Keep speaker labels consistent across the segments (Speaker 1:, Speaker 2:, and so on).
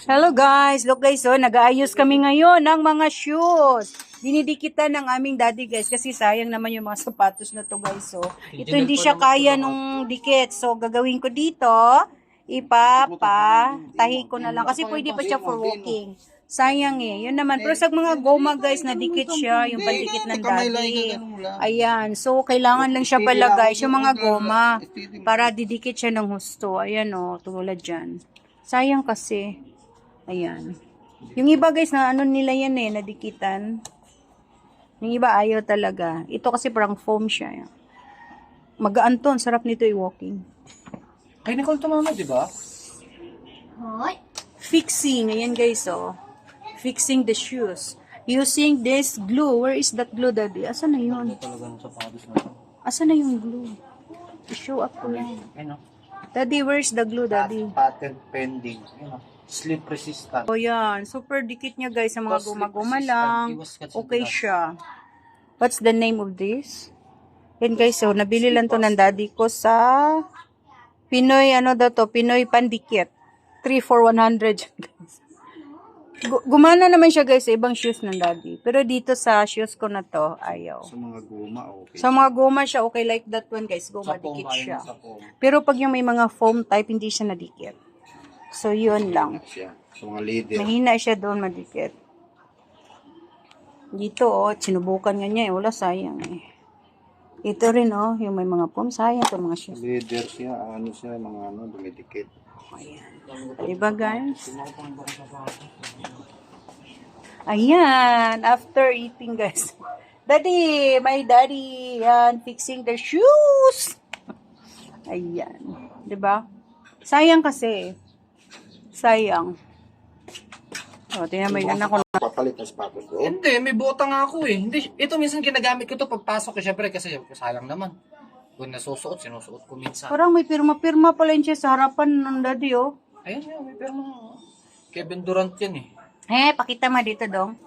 Speaker 1: Hello guys, look guys, oh, nag-aayos kami ngayon ng mga shoes. Dinidikitan ng aming daddy guys kasi sayang naman yung mga sapatos na to guys. So, ito hindi siya kaya nung dikit. So, gagawin ko dito, ipapatahi ko na lang kasi pwede pa siya for walking. Sayang eh. Yun naman. Pero sa mga goma guys, nadikit siya. Yung pandikit ng daddy. Ayan. So, kailangan lang siya pala guys. Yung mga goma. Para didikit siya ng husto. Ayan o. Tulad dyan. Sayang kasi. Ayan. Yung iba guys, na ano nila yan eh. Nadikitan. Yung iba ayaw talaga. Ito kasi parang foam siya. Magaan to. Sarap nito i-walking.
Speaker 2: Ay, Nicole, tumama, di ba?
Speaker 1: Fixing. Ayan guys oh. Fixing the shoes. Using this glue. Where is that glue, daddy? Asan na yun? Asan na yung glue? I-show up ko yan.
Speaker 2: Ano?
Speaker 1: Daddy, where's the glue, daddy?
Speaker 2: Patent pending. Slip resistant.
Speaker 1: O yan. Super dikit niya, guys. Sa mga gumaguma lang. Okay siya. What's the name of this? Yan, guys. So, nabili lang to ng daddy ko sa Pinoy, ano daw to? Pinoy Pandikit. 3 for 100, guys. Gumana naman siya guys sa ibang shoes ng daddy. Pero dito sa shoes ko na to, ayaw.
Speaker 2: Sa mga guma, okay.
Speaker 1: Sa mga goma siya, okay like that one guys. Goma, dikit siya. Pero pag yung may mga foam type, hindi siya nadikit. So, yun lang.
Speaker 2: Sa mga leader.
Speaker 1: Mahina siya doon, madikit. Dito, oh, sinubukan nga niya eh. Wala, sayang eh. Ito rin, oh, yung may mga foam, sayang ito mga shoes.
Speaker 2: Leader siya, ano siya, mga ano, dumidikit.
Speaker 1: Ayan. Diba guys? Ayan. After eating guys. Daddy, my daddy, yan, fixing the shoes. Ayan. Diba? Sayang kasi. Sayang. O, tingnan mo yung anak ko na.
Speaker 2: Papalit na sapatos ko. Hindi, may bota nga ako eh. Hindi, ito minsan ginagamit ko to pagpasok ko syempre kasi sayang naman. Kung nasusuot, sinusuot ko minsan.
Speaker 1: Parang may pirma-pirma pala yun siya sa harapan ng daddy, oh.
Speaker 2: Ayun, may pirma. Kevin Durant yan eh.
Speaker 1: Pakita mo dito, dong.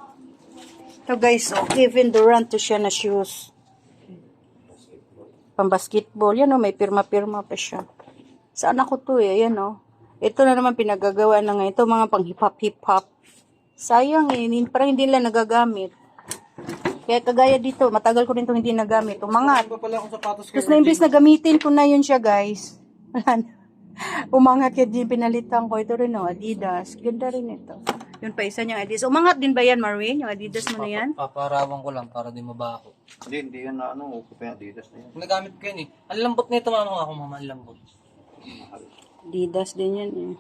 Speaker 1: Ito guys, oh, Kevin Durant to siya na shoes. Pang-basketball. Yan, oh, may pirma-pirma pa siya. Saan ako to eh? Ayan, oh. Ito na naman pinagagawa na nga. Ito mga pang-hip-hop. Sayang eh. Parang hindi nila nagagamit. Kaya kagaya dito, matagal ko rin itong hindi nagamit. Umangat. Tapos na imbis na gamitin ko na yun siya, guys. Wala na. Umangat kaya din pinalitan ko. Ito rin, oh, Adidas. Ganda rin ito. Yun pa, isa niyang Adidas. Umangat din ba yan, Marwin? Yung Adidas mo na yan?
Speaker 3: Paparawan ko lang para di mabako.
Speaker 2: Hindi yan na ano, okay pa yung Adidas na yan.
Speaker 3: Nagamit ko yun eh. Ang lambot nito mama ako, mama, ang lambot.
Speaker 1: Adidas din yan eh.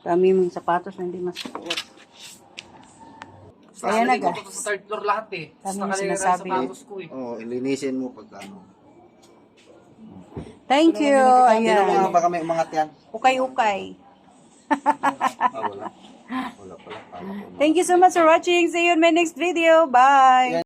Speaker 1: Kami mga sapatos na hindi masuot. Ayan na guys.
Speaker 3: Sa third floor lahat eh.
Speaker 1: Kami
Speaker 3: Nakalagay
Speaker 1: sinasabi.
Speaker 3: sa sapatos ko eh.
Speaker 2: Oo, ilinisin mo pag ano.
Speaker 1: Thank you.
Speaker 2: Hindi
Speaker 1: Ayan.
Speaker 2: naman baka may umangat yan.
Speaker 1: Ukay-ukay.
Speaker 2: Wala. Wala pala.
Speaker 1: Thank you so much for watching. See you in my next video. Bye.